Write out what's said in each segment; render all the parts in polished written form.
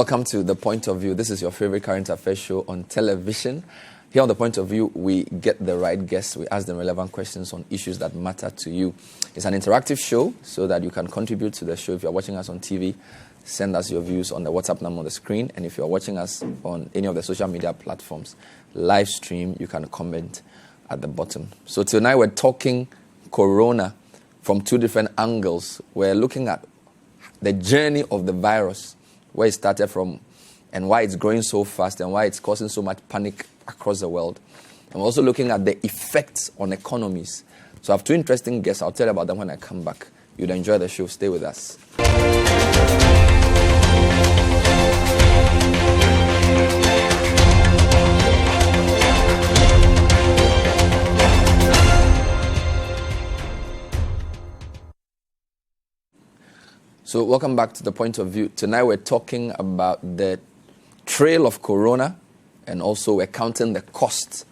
Welcome to The Point of View. This is your favorite current affairs show on television. Here on The Point of View, we get the right guests. We ask them relevant questions on issues that matter to you. It's an interactive show so that you can contribute to the show. If you're watching us on TV, send us your views on the WhatsApp number on the screen. And if you're watching us on any of the social media platforms, live stream, you can comment at the bottom. So tonight we're talking corona from two different angles. We're looking at the journey of the virus, where it started from and why it's growing so fast and why it's causing so much panic across the world. And we're also looking at the effects on economies. So I have two interesting guests. I'll tell you about them when I come back. You'd enjoy the show. Stay with us. So welcome back to The Point of View. Tonight we're talking about the trail of corona, and also we're counting the costs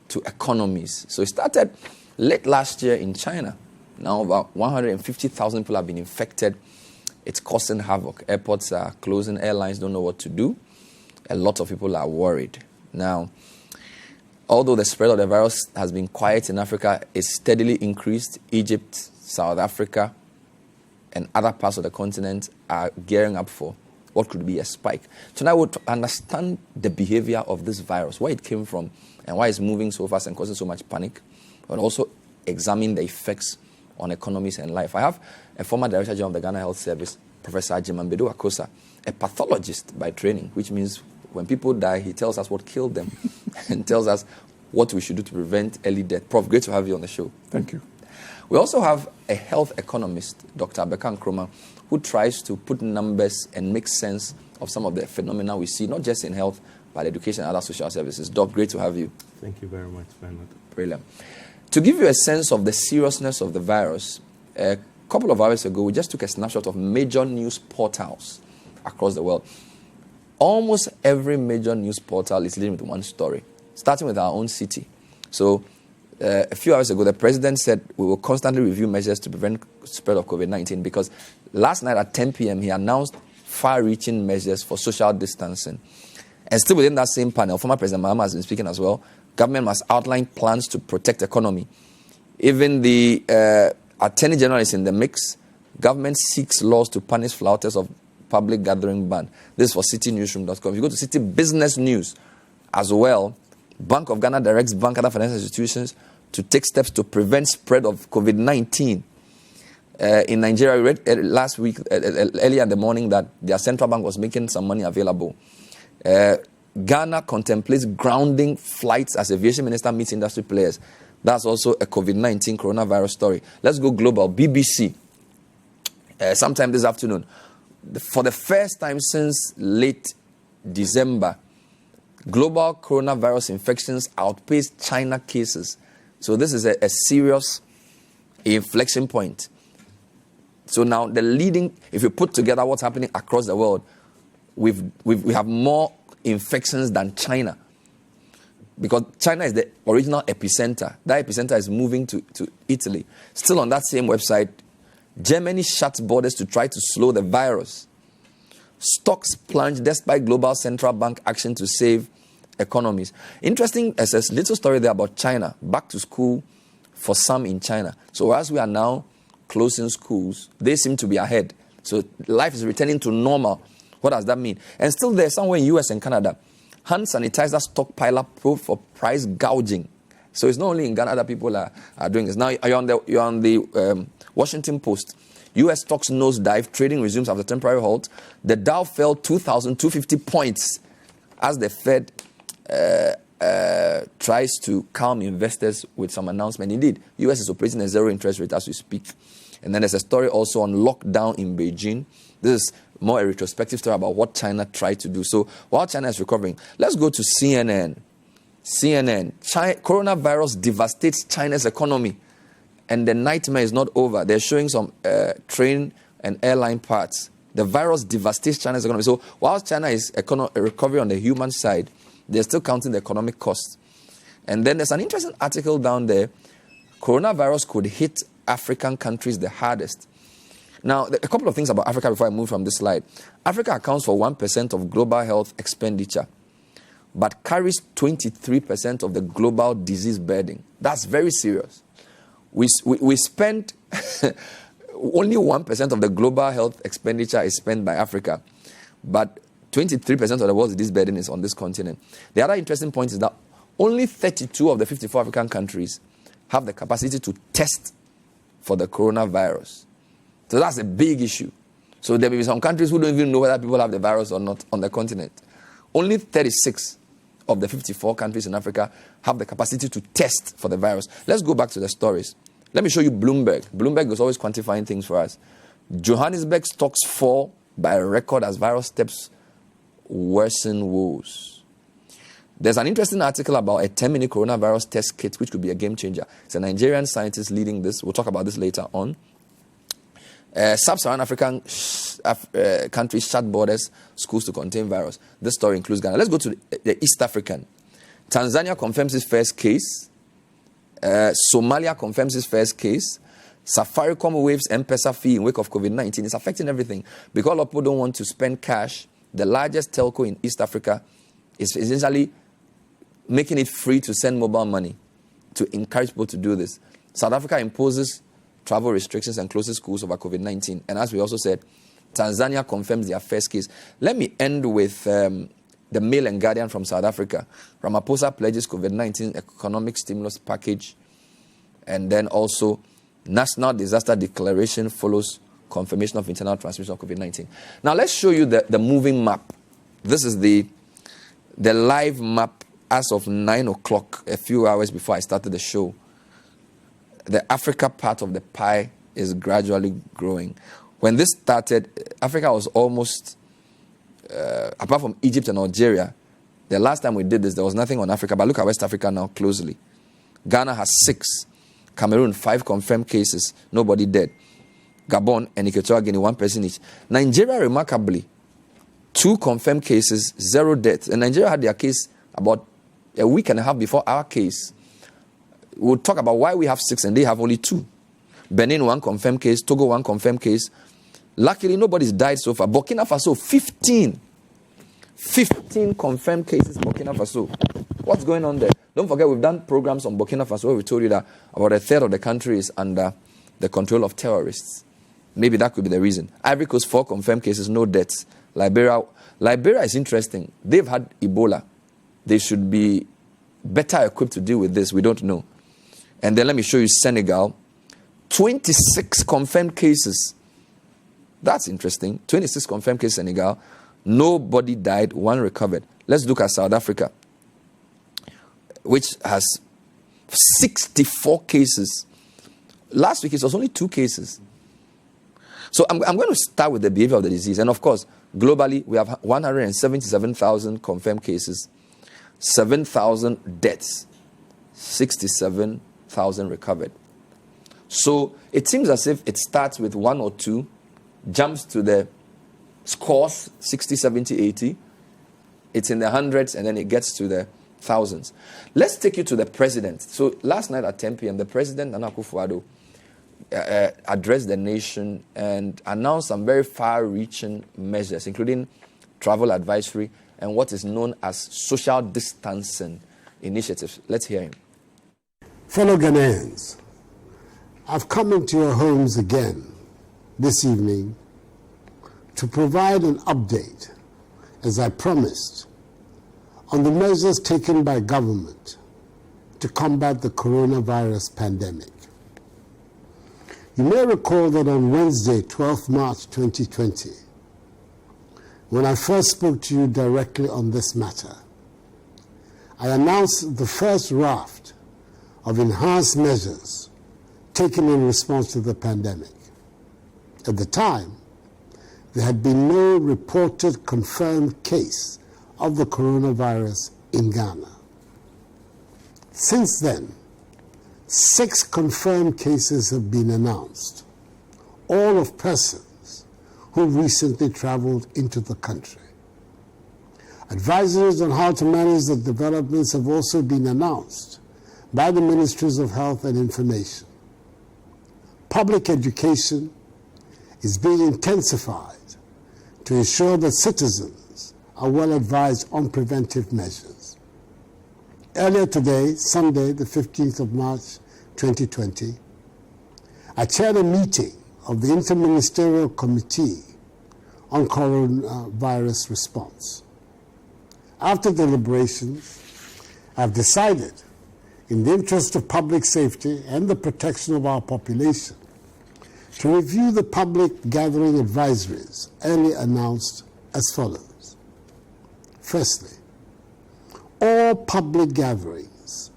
to economies. So it started late last year in China. Now about 150,000 people have been infected. It's causing havoc. Airports are closing. Airlines don't know what to do. A lot of people are worried. Now, although the spread of the virus has been quiet in Africa, it's steadily increased. Egypt, South Africa, and other parts of the continent are gearing up for what could be a spike. Tonight we'll understand the behavior of this virus, where it came from, and why it's moving so fast and causing so much panic, but also examine the effects on economies and life. I have a former Director General of the Ghana Health Service, Professor Ajimambedu Akosa, a pathologist by training, which means when people die, he tells us what killed them and tells us what we should do to prevent early death. Prof, great to have you on the show. Thank you. We also have a health economist, Dr. Abeka Nkrumah, who tries to put numbers and make sense of some of the phenomena we see, not just in health, but education and other social services. Doc, great to have you. Thank you very much, Bernard. Brilliant. To give you a sense of the seriousness of the virus, a couple of hours ago, we just took a snapshot of major news portals across the world. Almost every major news portal is leading with one story, starting with our own city. So, a few hours ago, the president said we will constantly review measures to prevent spread of COVID-19 because last night at 10 p.m. he announced far-reaching measures for social distancing. And still within that same panel, former President Mahama has been speaking as well. Government must outline plans to protect the economy. Even the Attorney General is in the mix. Government seeks laws to punish flouters of public gathering ban. This is for citynewsroom.com. If you go to City Business News as well, Bank of Ghana directs bank and other financial institutions to take steps to prevent spread of COVID-19. In Nigeria, we read last week, earlier in the morning, that their central bank was making some money available. Ghana contemplates grounding flights as aviation minister meets industry players. That's also a COVID-19 coronavirus story. Let's go global. BBC, sometime this afternoon. For the first time since late December, global coronavirus infections outpaced China cases. So this is a serious inflection point. So now if you put together what's happening across the world, we have more infections than China. Because China is the original epicenter. That epicenter is moving to Italy. Still on that same website, Germany shuts borders to try to slow the virus. Stocks plunge despite global central bank action to save economies. Interesting, as a little story there about China. Back to school for some in China. So as we are now closing schools, they seem to be ahead. So life is returning to normal. What does that mean? And still there, somewhere in US and Canada, hand sanitizer stockpiler probe for price gouging. So it's not only in Ghana that people are doing this. Now you're on the Washington Post. U.S. stocks nosedive, trading resumes after temporary halt. The Dow fell 2,250 points as the Fed tries to calm investors with some announcement. Indeed, U.S. is operating a zero interest rate as we speak. And then there's a story also on lockdown in Beijing. This is more a retrospective story about what China tried to do. So while China is recovering, let's go to CNN. Coronavirus devastates China's economy. And the nightmare is not over. They're showing some train and airline parts. The virus devastates China's economy. So while China is recovering on the human side, they're still counting the economic costs. And then there's an interesting article down there. Coronavirus could hit African countries the hardest. Now, a couple of things about Africa before I move from this slide. Africa accounts for 1% of global health expenditure, but carries 23% of the global disease burden. That's very serious. We spend, only 1% of the global health expenditure is spent by Africa, but 23% of the world's disease burden is on this continent. The other interesting point is that only 32 of the 54 African countries have the capacity to test for the coronavirus. So that's a big issue. So there may be some countries who don't even know whether people have the virus or not on the continent. Only 36 of the 54 countries in Africa have the capacity to test for the virus. Let's go back to the stories. Let me show you Bloomberg. Bloomberg is always quantifying things for us. Johannesburg stocks fall by a record as virus steps worsen woes. There's an interesting article about a 10-minute coronavirus test kit, which could be a game changer. It's a Nigerian scientist leading this. We'll talk about this later on. Sub-Saharan African countries shut borders, schools to contain virus. This story includes Ghana. Let's go to the East African. Tanzania confirms its first case. Somalia confirms its first case. Safaricom waives M-Pesa fee in wake of COVID-19. It's affecting everything. Because a lot of people don't want to spend cash, the largest telco in East Africa is essentially making it free to send mobile money to encourage people to do this. South Africa imposes travel restrictions and closes schools over COVID-19. And as we also said, Tanzania confirms their first case. Let me end with the Mail and Guardian from South Africa. Ramaphosa pledges COVID-19 economic stimulus package. And then also, National Disaster Declaration follows confirmation of internal transmission of COVID-19. Now, let's show you the moving map. This is the live map as of 9 o'clock, a few hours before I started the show. The Africa part of the pie is gradually growing. When this started, Africa was almost, apart from Egypt and Algeria, the last time we did this, there was nothing on Africa. But look at West Africa now closely. Ghana has 6. Cameroon, 5 confirmed cases. Nobody dead. Gabon and Equatorial Guinea, 1 person each. Nigeria, remarkably, 2 confirmed cases, 0 deaths. And Nigeria had their case about a week and a half before our case. We'll talk about why we have 6 and they have only 2. Benin, 1 confirmed case. Togo, 1 confirmed case. Luckily, nobody's died so far. Burkina Faso, 15. 15 confirmed cases, Burkina Faso. What's going on there? Don't forget, we've done programs on Burkina Faso where we told you that about a third of the country is under the control of terrorists. Maybe that could be the reason. Ivory Coast, 4 confirmed cases, no deaths. Liberia is interesting. They've had Ebola. They should be better equipped to deal with this. We don't know. And then let me show you Senegal. 26 confirmed cases. That's interesting. 26 confirmed cases Senegal. Nobody died, 1 recovered. Let's look at South Africa, which has 64 cases. Last week it was only 2 cases. So I'm going to start with the behavior of the disease. And of course, globally, we have 177,000 confirmed cases, 7,000 deaths, 67,000 recovered. So it seems as if it starts with 1 or 2, jumps to the scores, 60, 70, 80. It's in the hundreds, and then it gets to the thousands. Let's take you to the president. So last night at 10 p.m., the president, Nana Akufo-Addo, addressed the nation and announced some very far-reaching measures, including travel advisory and what is known as social distancing initiatives. Let's hear him. Fellow Ghanaians, I've come into your homes again this evening to provide an update, as I promised, on the measures taken by government to combat the coronavirus pandemic. You may recall that on Wednesday, 12th March 2020, when I first spoke to you directly on this matter, I announced the first raft of enhanced measures taken in response to the pandemic. At the time, there had been no reported confirmed case of the coronavirus in Ghana. Since then, 6 confirmed cases have been announced, all of persons who recently traveled into the country. Advisories on how to manage the developments have also been announced by the Ministries of Health and Information. Public education is being intensified to ensure that citizens are well advised on preventive measures. Earlier today, Sunday, the 15th of March, 2020, I chaired a meeting of the Interministerial Committee on Coronavirus Response. After deliberations, I've decided, in the interest of public safety and the protection of our population, to review the public gathering advisories earlier announced as follows. Firstly, all public gatherings,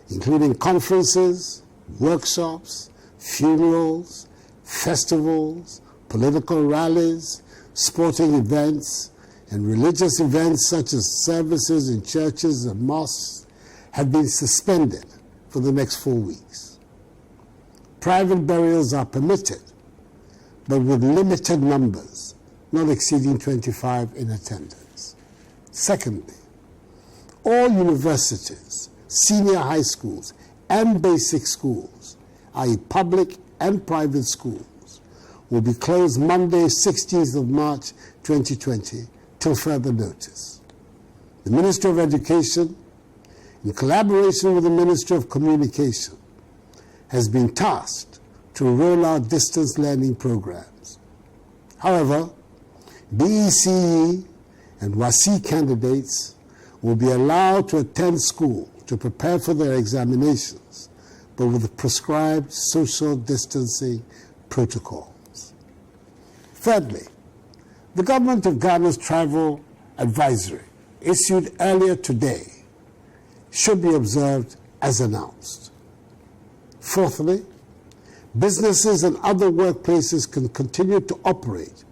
including conferences, workshops, funerals, festivals, political rallies, sporting events, and religious events such as services in churches and mosques, have been suspended for the next 4 weeks. Private burials are permitted, but with limited numbers, not exceeding 25 in attendance. Secondly, all universities, senior high schools, and basic schools, i.e. public and private schools, will be closed Monday, 16th of March 2020, till further notice. The Ministry of Education, in collaboration with the Ministry of Communication, has been tasked to roll out distance learning programs. However, BECE and WASI candidates will be allowed to attend school to prepare for their examinations, but with the prescribed social distancing protocols. Thirdly, the Government of Ghana's travel advisory, issued earlier today, should be observed as announced. Fourthly, businesses and other workplaces can continue to operate,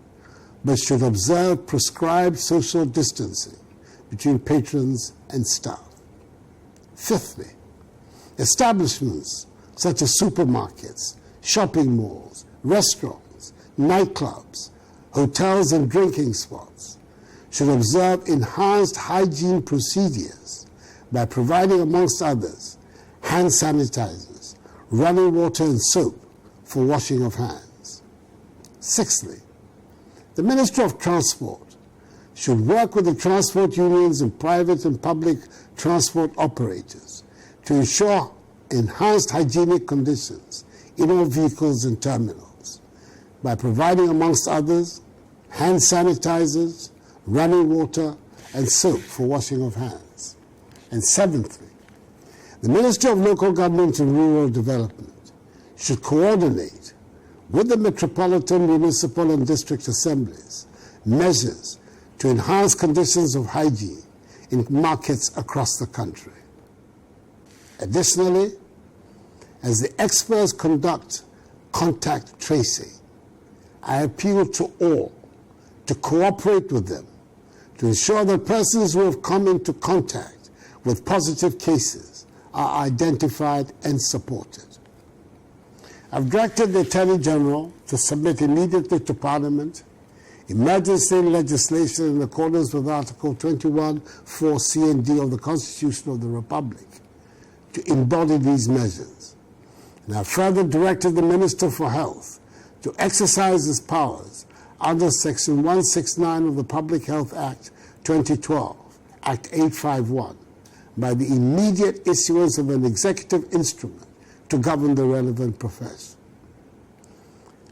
but should observe prescribed social distancing between patrons and staff. Fifthly, establishments such as supermarkets, shopping malls, restaurants, nightclubs, hotels and drinking spots should observe enhanced hygiene procedures by providing, amongst others, hand sanitizers, running water and soap for washing of hands. Sixthly, the Ministry of Transport should work with the transport unions and private and public transport operators to ensure enhanced hygienic conditions in all vehicles and terminals by providing, amongst others, hand sanitizers, running water, and soap for washing of hands. And seventhly, the Ministry of Local Government and Rural Development should coordinate with the Metropolitan, Municipal, and District Assemblies measures to enhance conditions of hygiene in markets across the country. Additionally, as the experts conduct contact tracing, I appeal to all to cooperate with them to ensure that persons who have come into contact with positive cases are identified and supported. I've directed the Attorney General to submit immediately to Parliament emergency legislation in accordance with Article 21(4)(c) and (d) of the Constitution of the Republic to embody these measures. And I've further directed the Minister for Health to exercise his powers under Section 169 of the Public Health Act 2012, Act 851, by the immediate issuance of an executive instrument to govern the relevant profession.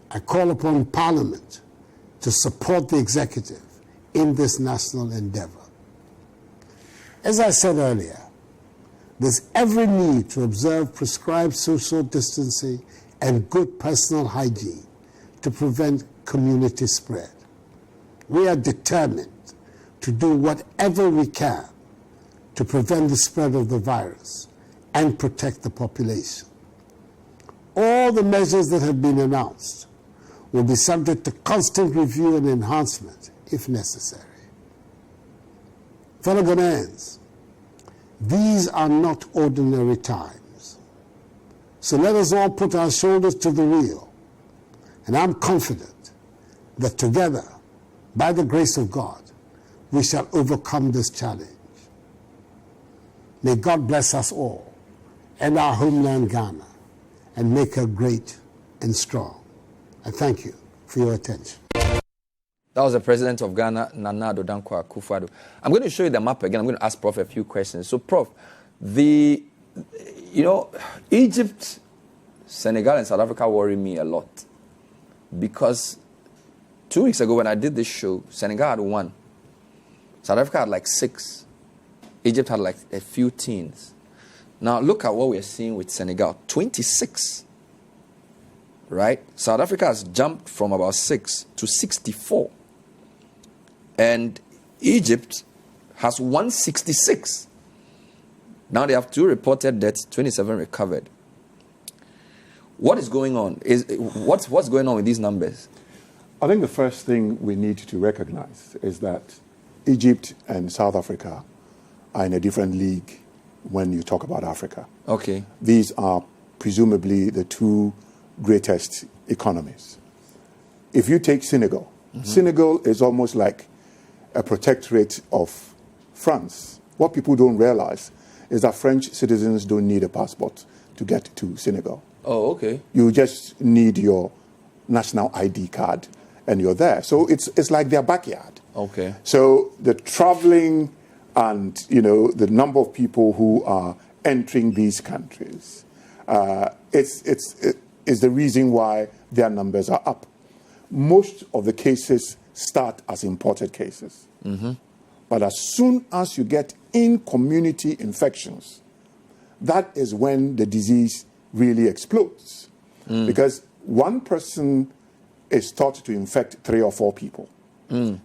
I call upon Parliament to support the executive in this national endeavor. As I said earlier, there's every need to observe prescribed social distancing and good personal hygiene to prevent community spread. We are determined to do whatever we can to prevent the spread of the virus and protect the population. All the measures that have been announced will be subject to constant review and enhancement if necessary. Fellow Ghanaians, these are not ordinary times. So let us all put our shoulders to the wheel. And I'm confident that together, by the grace of God, we shall overcome this challenge. May God bless us all and our homeland Ghana and make her great and strong. I thank you for your attention. That was the president of Ghana, Nana Addo Dankwa Akufo-Addo. I'm going to show you the map again. I'm going to ask Prof a few questions. So, Prof, Egypt, Senegal, and South Africa worry me a lot because 2 weeks ago when I did this show, Senegal had 1. South Africa had like 6. Egypt had like a few teens. Now, look at what we're seeing with Senegal. 26. Right? South Africa has jumped from about 6 to 64. And Egypt has 166. Now they have 2 reported deaths, 27 recovered. What is going on? What's going on with these numbers? I think the first thing we need to recognize is that Egypt and South Africa are in a different league when you talk about Africa. Okay. These are presumably the 2 greatest economies. If you take Senegal, Senegal is almost like a protectorate of France. What people don't realize is that French citizens don't need a passport to get to Senegal. Oh, okay. You just need your national ID card and you're there. So it's like their backyard. Okay. So the traveling and, the number of people who are entering these countries, is the reason why their numbers are up. Most of the cases start as imported cases. But as soon as you get in-community infections, that is when the disease really explodes. Because one person is thought to infect 3 or 4 people.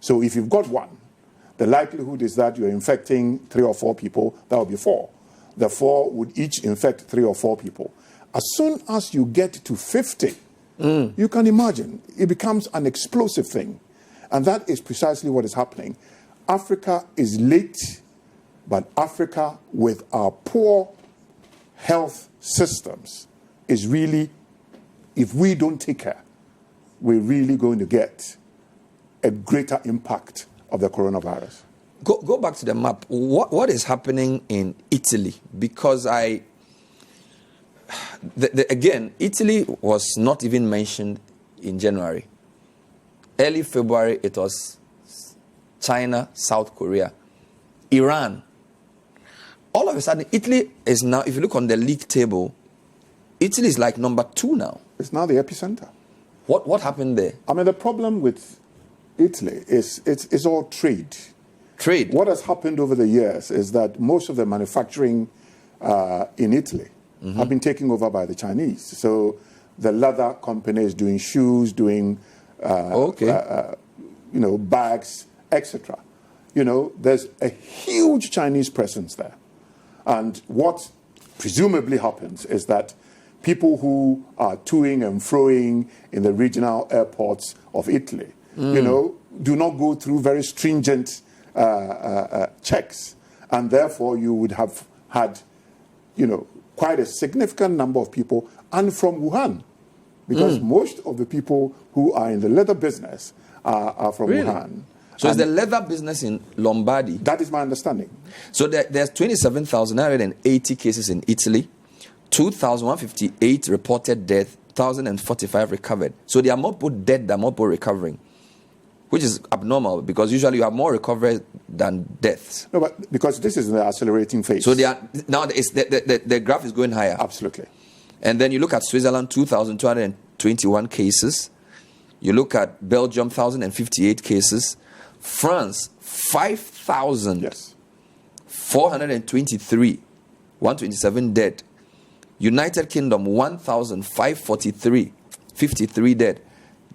So if you've got 1, the likelihood is that you're infecting 3 or 4 people, that would be 4. The 4 would each infect 3 or 4 people. As soon as you get to 50, you can imagine, it becomes an explosive thing. And that is precisely what is happening. Africa is late, but Africa with our poor health systems is really, if we don't take care, we're really going to get a greater impact of the coronavirus. Go back to the map. What is happening in Italy? Because again, Italy was not even mentioned in January. Early February, it was China, South Korea, Iran. All of a sudden, Italy is now, if you look on the league table, Italy is like number 2 now. It's now the epicenter. What happened there? I mean, the problem with Italy is it's all trade. Trade. What has happened over the years is that most of the manufacturing in Italy have been taken over by the Chinese. So the leather companies doing shoes, doing bags, etc. There's a huge Chinese presence there. And what presumably happens is that people who are toing and froing in the regional airports of Italy, do not go through very stringent checks. And therefore, you would have had, quite a significant number of people, and from Wuhan, because most of the people who are in the leather business are from Wuhan. So it's the leather business in Lombardy. That is my understanding. So there's 27,980 cases in Italy, 2,158 reported death, 1,045 recovered. So there are more people dead than more people recovering, which is abnormal because usually you have more recovery than deaths. No, but because this is the accelerating phase. So now the graph is going higher. Absolutely. And then you look at Switzerland, 2,221 cases. You look at Belgium, 1,058 cases. France, 5,423, 127 dead. United Kingdom, 1,543, 53 dead.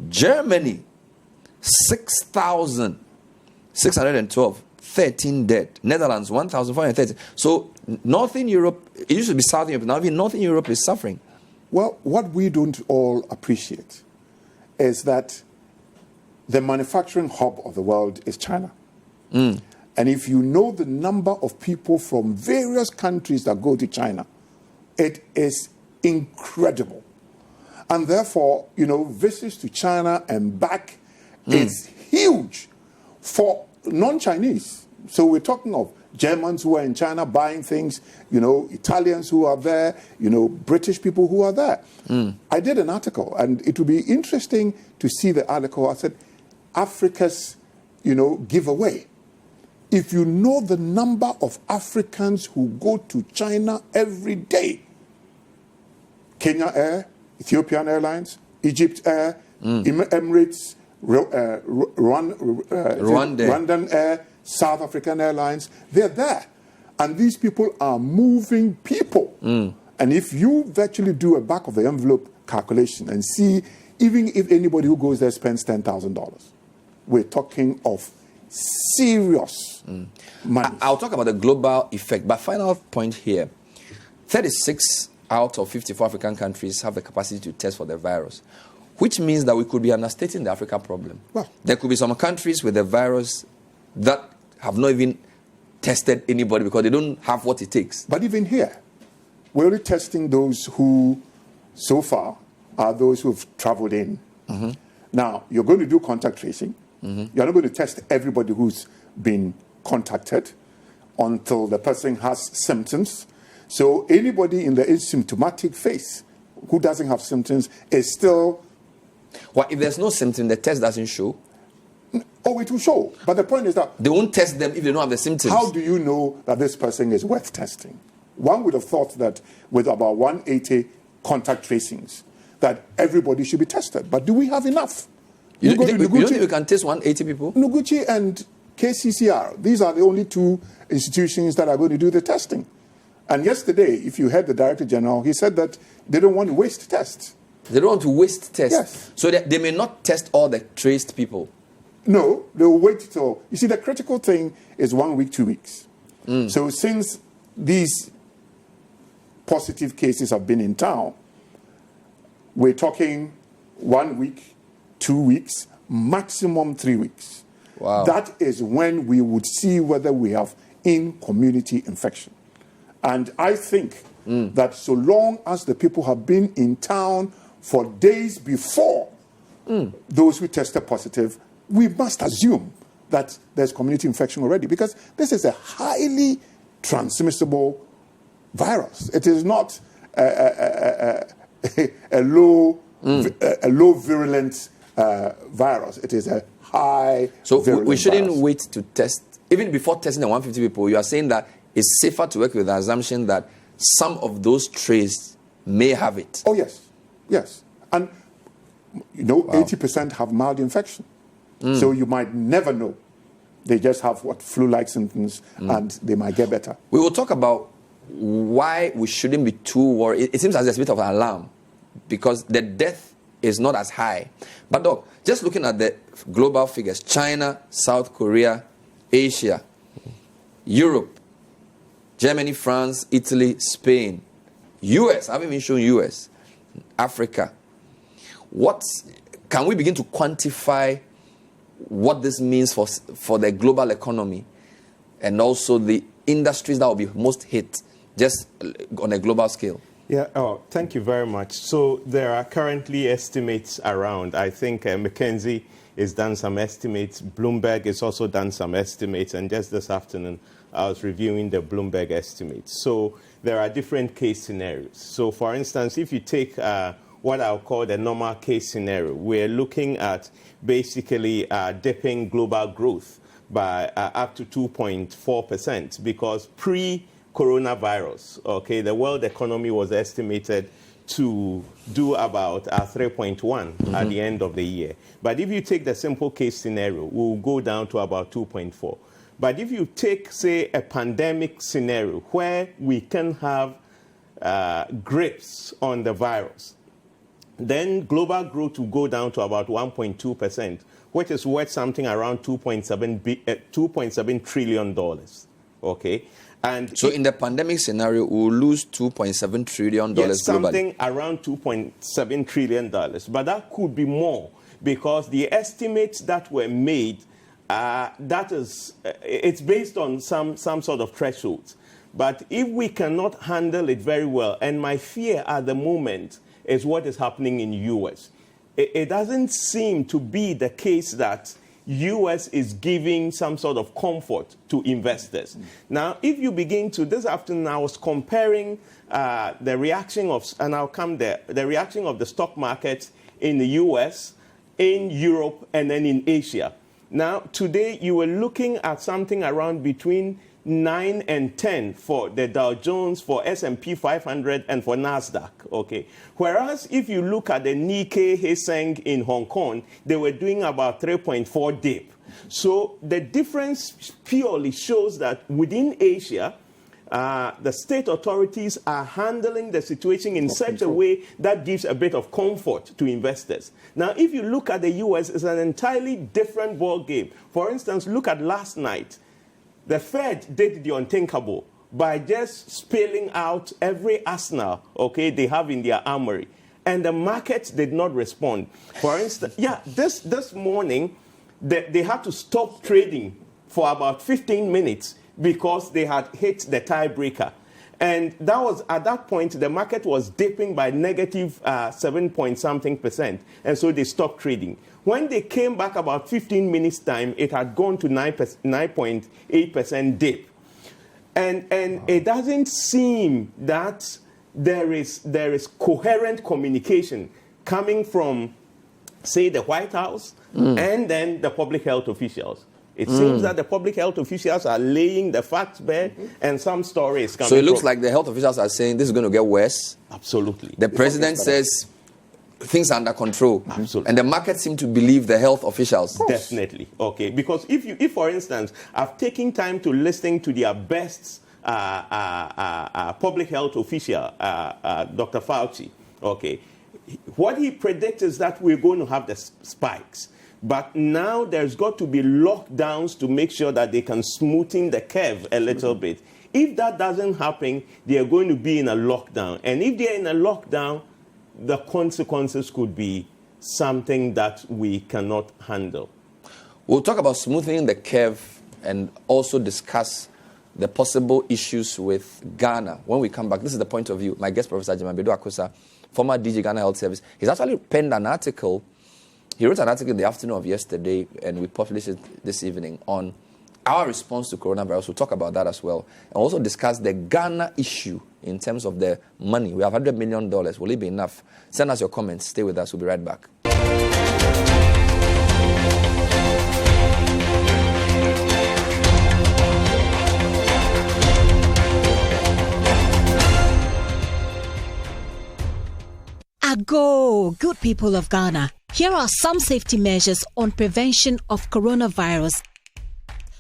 Germany, 6,612, 13 dead. Netherlands, 1,430. So Northern Europe, it used to be Southern Europe, now even Northern Europe is suffering. Well, what we don't all appreciate is that the manufacturing hub of the world is China. And if you know the number of people from various countries that go to China, it is incredible. And therefore, visits to China and back is huge for non-Chinese. So we're talking of Germans who are in China buying things, Italians who are there, British people who are there. I did an article, and it would be interesting to see the article. I said, Africa's, giveaway. If you know the number of Africans who go to China every day, Kenya Air, Ethiopian Airlines, Egypt Air, Emirates, Rwandan Air, South African Airlines, they're there. And these people are moving people. And if you virtually do a back of the envelope calculation and see, even if anybody who goes there spends $10,000, we're talking of serious money. I'll talk about the global effect, but final point here, 36 out of 54 African countries have the capacity to test for the virus, which means that we could be understating the Africa problem. Well, there could be some countries with the virus that have not even tested anybody because they don't have what it takes. But even here, we're only testing those who, so far, are those who've traveled in. Now, you're going to do contact tracing. You're not going to test everybody who's been contacted until the person has symptoms. So anybody in the asymptomatic phase who doesn't have symptoms is still... Well, if there's no symptom, the test doesn't show. Oh, it will show. But the point is that... They won't test them if they don't have the symptoms. How do you know that this person is worth testing? One would have thought that with about 180 contact tracings, that everybody should be tested. But do we have enough? You don't think we can test 180 people? Noguchi and KCCR, these are the only two institutions that are going to do the testing. And yesterday, if you heard the Director General, he said that they don't want to waste tests. They don't want to waste tests? Yes. So they may not test all the traced people? No, they will wait till... You see, the critical thing is 1 week, 2 weeks. So since these positive cases have been in town, we're talking 1 week, 2 weeks, maximum 3 weeks. Wow. That is when we would see whether we have in-community infection. And I think that so long as the people have been in town for days before those who tested positive, we must assume that there's community infection already, because this is a highly transmissible virus. It is not a low virulent virus. It is a high virulent we shouldn't virus. wait to test. Even before testing the 150 people, you are saying that it's safer to work with the assumption that some of those traits may have it. Oh, yes. Yes. And, 80% have mild infection. So you might never know. They just have flu-like symptoms, and they might get better. We will talk about why we shouldn't be too worried. It seems as there's a bit of an alarm because the death is not as high. But, Doc, just looking at the global figures, China, South Korea, Asia, Europe, Germany, France, Italy, Spain, US, I haven't even shown US, Africa. Can we begin to quantify what this means for the global economy and also the industries that will be most hit just on a global scale? Yeah, thank you very much. So there are currently estimates around. I think McKinsey has done some estimates. Bloomberg has also done some estimates. And just this afternoon, I was reviewing the Bloomberg estimates. So there are different case scenarios. So for instance, if you take what I'll call the normal case scenario, we're looking at basically dipping global growth by up to 2.4% because pre-coronavirus, okay, the world economy was estimated to do about 3.1 at the end of the year. But if you take the simple case scenario, we'll go down to about 2.4. But if you take, say, a pandemic scenario where we can have grips on the virus, then global growth will go down to about 1.2%, which is worth something around $2.7 trillion. Okay? And so in the pandemic scenario, we'll lose $2.7 trillion yes, globally. Something around $2.7 trillion. But that could be more because the estimates that were made, it's based on some sort of thresholds. But if we cannot handle it very well, and my fear at the moment is what is happening in the U.S. It doesn't seem to be the case that U.S. is giving some sort of comfort to investors. Now, if you begin to, this afternoon I was comparing the reaction of, and I'll come there, the reaction of the stock market in the U.S., in Europe, and then in Asia. Now, today you were looking at something around between 9 and 10 for the Dow Jones, for S&P 500, and for NASDAQ, okay? Whereas if you look at the Nikkei Hang Seng in Hong Kong, they were doing about 3.4 dip. So the difference purely shows that within Asia, the state authorities are handling the situation in such a way that gives a bit of comfort to investors. Now, if you look at the U.S., it's an entirely different ballgame. For instance, look at last night. The Fed did the unthinkable by just spilling out every arsenal, okay, they have in their armory. And the markets did not respond. For instance, this morning, they had to stop trading for about 15 minutes because they had hit the tiebreaker. And that was, at that point, the market was dipping by negative 7-point-something%. And so they stopped trading. When they came back about 15 minutes' time, it had gone to 9.8% dip. And it doesn't seem that there is coherent communication coming from, say, the White House and then the public health officials. It seems that the public health officials are laying the facts bare, and some stories coming. So it looks like the health officials are saying this is going to get worse. Absolutely. The president says things are under control. Absolutely. And the market seem to believe the health officials. Definitely. Okay. Because if for instance, I've taken time to listen to their best public health official, Dr. Fauci, okay, what he predicts is that we're going to have the spikes. But now there's got to be lockdowns to make sure that they can smoothen the curve a little bit. If that doesn't happen, they are going to be in a lockdown. And if they're in a lockdown, the consequences could be something that we cannot handle. We'll talk about smoothing the curve and also discuss the possible issues with Ghana. When we come back, this is the point of view. My guest, Professor Jimabedu Akosa, former DG Ghana Health Service, he's actually penned an article. He wrote an article in the afternoon of yesterday, and we published it this evening, on our response to coronavirus. We'll talk about that as well. And also discuss the Ghana issue in terms of the money. We have $100 million. Will it be enough? Send us your comments. Stay with us. We'll be right back. Ago, good people of Ghana. Here are some safety measures on prevention of coronavirus.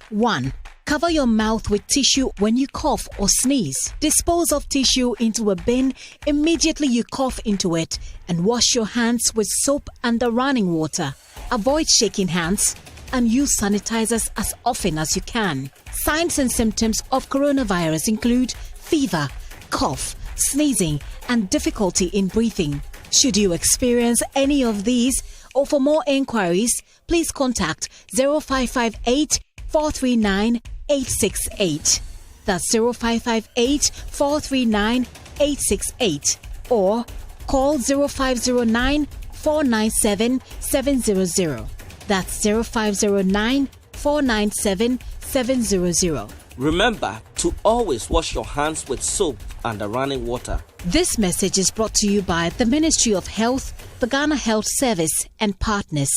1. Cover your mouth with tissue when you cough or sneeze. Dispose of tissue into a bin immediately you cough into it, and wash your hands with soap and running water. Avoid shaking hands and use sanitizers as often as you can. Signs and symptoms of coronavirus include fever, cough, sneezing, and difficulty in breathing. Should you experience any of these, or for more inquiries, please contact 0558 439 868. That's 0558 439 868. Or call 0509 497 700. That's 0509 497 700. Remember to always wash your hands with soap and running water. This message is brought to you by the Ministry of Health, the Ghana Health Service, and partners.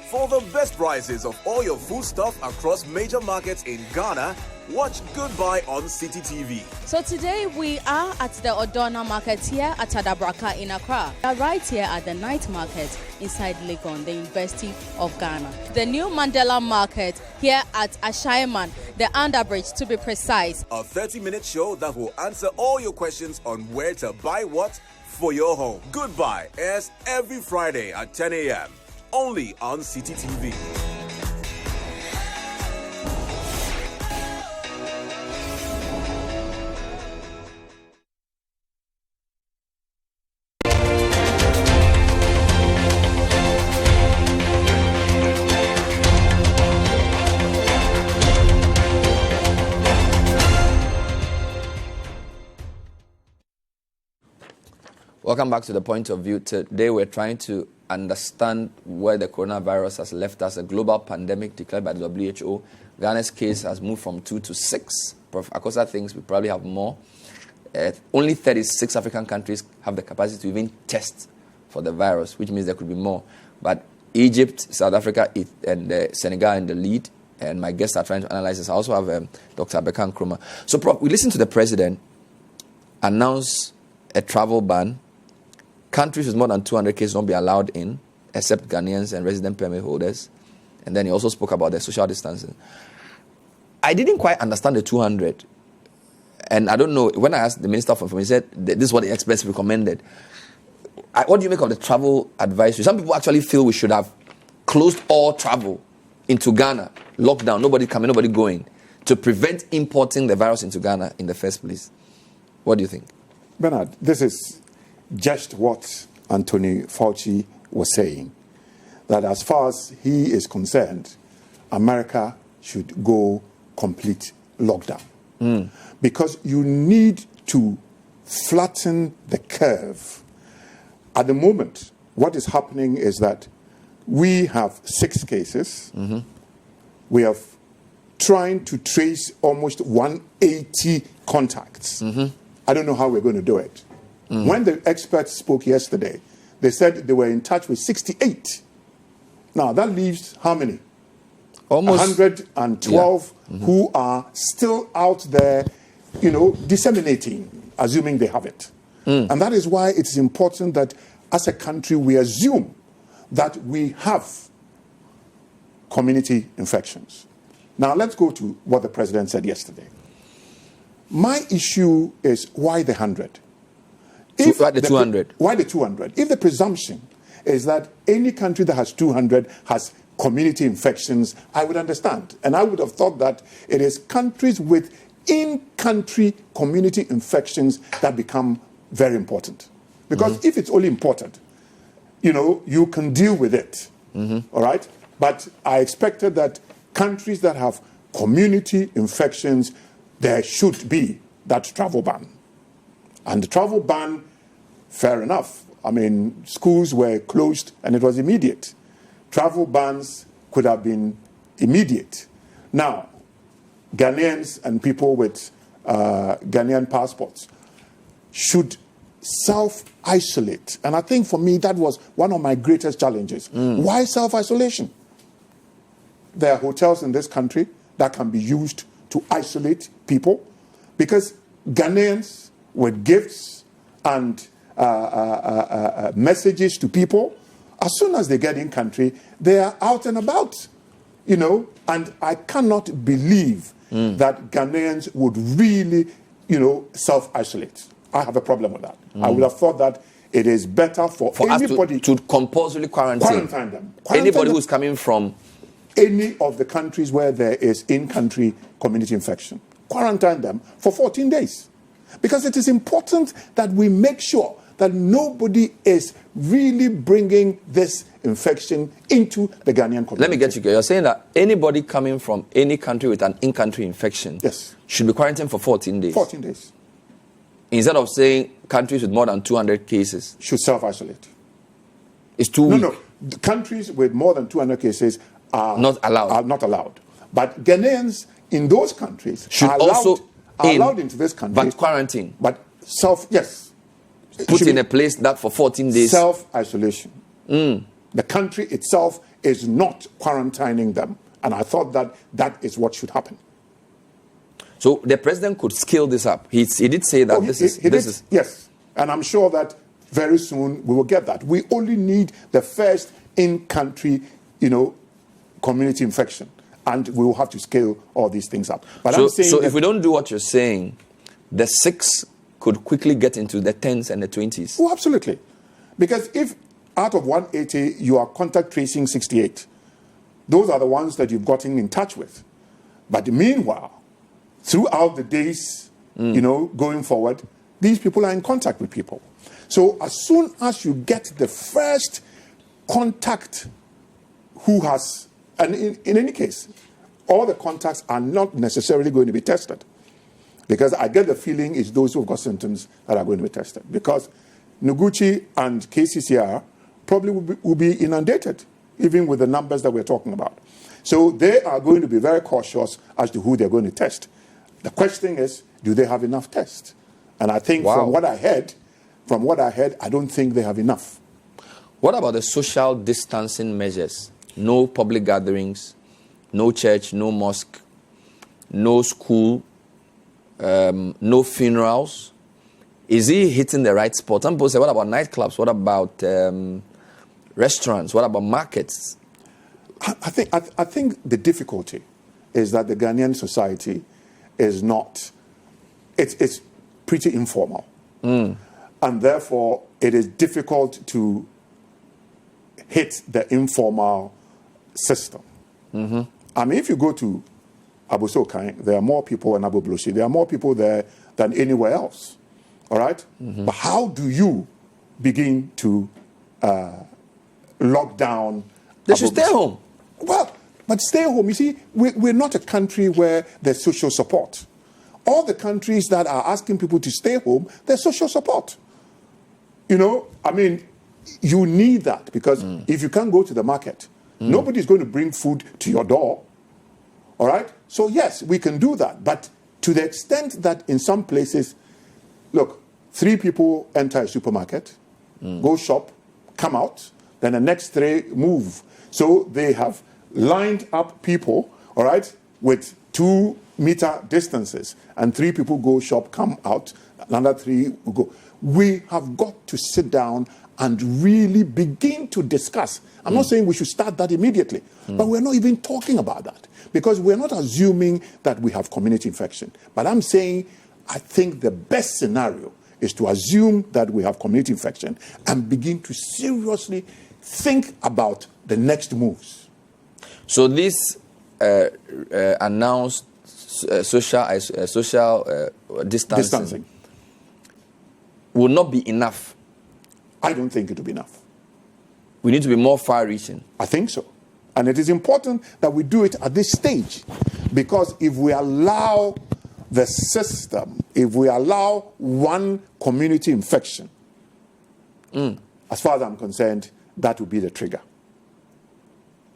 For the best prices of all your food stuff across major markets in Ghana, watch Goodbye on City TV. So today we are at the Odona market here at Adabraka in Accra. We are right here at the night market inside Legon, the University of Ghana. The new Mandela market here at Ashaiman, the underbridge to be precise. A 30-minute show that will answer all your questions on where to buy what for your home. Goodbye airs every Friday at 10 a.m. only on City TV. Welcome back to The Point of View. Today we're trying to understand where the coronavirus has left us. A global pandemic declared by the WHO. Ghana's case has moved from 2 to 6. Prof. Akosa thinks we probably have more. Only 36 African countries have the capacity to even test for the virus, which means there could be more. But Egypt, South Africa, and Senegal in the lead. And my guests are trying to analyze this. I also have Dr. Abeka Nkrumah. So, Prof, we listened to the president announce a travel ban. Countries with more than 200 cases won't be allowed in, except Ghanaians and resident permit holders. And then he also spoke about the social distancing. I didn't quite understand the 200. And I don't know, when I asked the Minister for Information, he said, this is what the experts recommended. What do you make of the travel advisory? Some people actually feel we should have closed all travel into Ghana, lockdown, nobody coming, nobody going, to prevent importing the virus into Ghana in the first place. What do you think? Bernard, this is just what Anthony Fauci was saying, that as far as he is concerned, America should go complete lockdown. Because you need to flatten the curve. At the moment, what is happening is that we have 6 cases. We are trying to trace almost 180 contacts. I don't know how we're going to do it. When the experts spoke yesterday, they said they were in touch with 68. Now, that leaves how many? Almost 112 who are still out there, disseminating, assuming they have it. And that is why it's important that as a country we assume that we have community infections. Now, let's go to what the president said yesterday. My issue is why the 100? Why the 200? Why the 200? If the presumption is that any country that has 200 has community infections, I would understand. And I would have thought that it is countries with in-country community infections that become very important. Because if it's only imported, you can deal with it. All right? But I expected that countries that have community infections, there should be that travel ban. And the travel ban, fair enough. I mean, schools were closed and it was immediate. Travel bans could have been immediate. Now, Ghanaians and people with Ghanaian passports should self-isolate. And I think for me, that was one of my greatest challenges. Why self-isolation? There are hotels in this country that can be used to isolate people because Ghanaians with gifts and messages to people, as soon as they get in country, they are out and about, and I cannot believe that Ghanaians would really, self-isolate. I have a problem with that. I would have thought that it is better for anybody us to compulsorily quarantine them. Anybody who's coming from any of the countries where there is in-country community infection. Quarantine them for 14 days. Because it is important that we make sure that nobody is really bringing this infection into the Ghanaian community. Let me get you. You're saying that anybody coming from any country with an in-country infection should be quarantined for 14 days. 14 days. Instead of saying countries with more than 200 cases should self-isolate. It's too weak. No. The countries with more than 200 cases are not allowed. But Ghanaians in those countries should are allowed into this country. But quarantine. But put in a place that for 14 days. Self-isolation. The country itself is not quarantining them. And I thought that is what should happen. So the president could scale this up. He did say that this is. Yes. And I'm sure that very soon we will get that. We only need the first in-country, community infection. And we will have to scale all these things up. But so if we don't do what you're saying, the 6 could quickly get into the 10s and the 20s. Oh, absolutely. Because if out of 180, you are contact tracing 68, those are the ones that you've gotten in touch with. But meanwhile, throughout the days, going forward, these people are in contact with people. So as soon as you get the first contact who has, and in any case, all the contacts are not necessarily going to be tested. Because I get the feeling it's those who have got symptoms that are going to be tested. Because Noguchi and KCCR probably will be inundated, even with the numbers that we're talking about. So they are going to be very cautious as to who they're going to test. The question is, do they have enough tests? And I think from what I heard, I don't think they have enough. What about the social distancing measures? No public gatherings, no church, no mosque, no school, no funerals. Is he hitting the right spot? Some people say, what about nightclubs? What about restaurants? What about markets? I think the difficulty is that the Ghanaian society is not, it's pretty informal. And therefore, it is difficult to hit the informal system. I mean, if you go to Abu Sokai, there are more people in Abu Blushi. There are more people there than anywhere else. All right? But how do you begin to lock down? They should stay home. Well, but stay home. You see, we're not a country where there's social support. All the countries that are asking people to stay home, there's social support. You know, I mean, you need that because if you can't go to the market, nobody's going to bring food to your door. All right? So, yes, we can do that. But to the extent that in some places, look, 3 people enter a supermarket, go shop, come out, then the next 3 move. So they have lined up people, all right, with 2-meter distances, and 3 people go shop, come out, another 3 will go. We have got to sit down and really begin to discuss. I'm not saying we should start that immediately, but we're not even talking about that because we're not assuming that we have community infection. But I'm saying I think the best scenario is to assume that we have community infection and begin to seriously think about the next moves. So this announced social distancing will not be enough. I don't think it will be enough. We need to be more far-reaching. I think so. And it is important that we do it at this stage because if we allow the system, if we allow one community infection, as far as I'm concerned, that will be the trigger.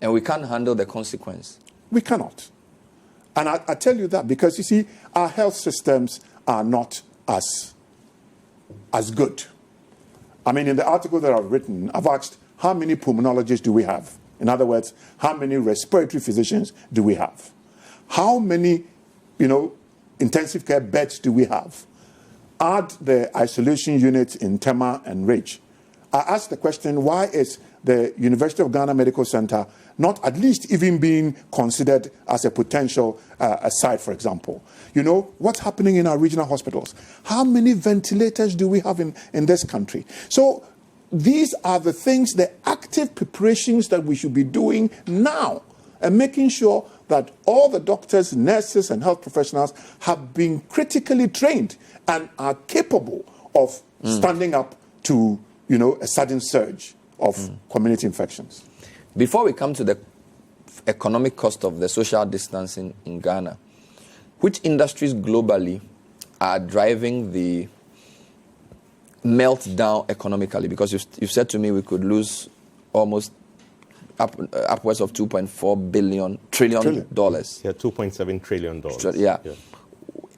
And we can't handle the consequence. We cannot. And I tell you that because, you see, our health systems are not as good. I mean, in the article that I've written, I've asked, how many pulmonologists do we have? In other words, how many respiratory physicians do we have? How many, intensive care beds do we have? Add the isolation units in Tema and Ridge. I asked the question, why is the University of Ghana Medical Center not at least even being considered as a potential site, for example? What's happening in our regional hospitals? How many ventilators do we have in this country? So these are the things, the active preparations that we should be doing now and making sure that all the doctors, nurses, and health professionals have been critically trained and are capable of standing up to, a sudden surge of community infections. Before we come to the economic cost of the social distancing in Ghana, which industries globally are driving the meltdown economically? Because you've said to me we could lose almost upwards of $2.4 trillion. Yeah, $2.7 trillion. Yeah.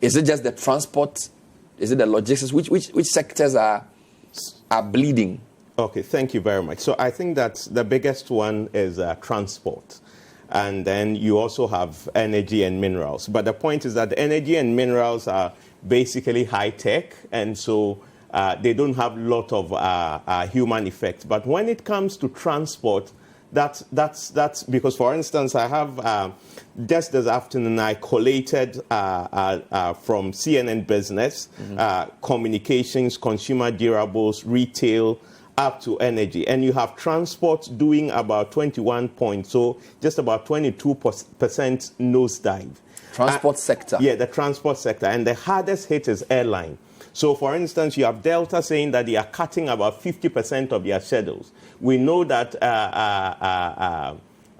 Is it just the transport? Is it the logistics? Which sectors are bleeding? Okay, thank you very much. So I think that the biggest one is transport. And then you also have energy and minerals. But the point is that the energy and minerals are basically high-tech, and so they don't have a lot of human effect. But when it comes to transport, that's because, for instance, I have, just this afternoon, I collated from CNN Business, communications, consumer durables, retail, up to energy. And you have transport doing about 21 points, so just about 22% nosedive. Transport sector. Yeah, the transport sector. And the hardest hit is airline. So, for instance, you have Delta saying that they are cutting about 50% of their schedules. We know that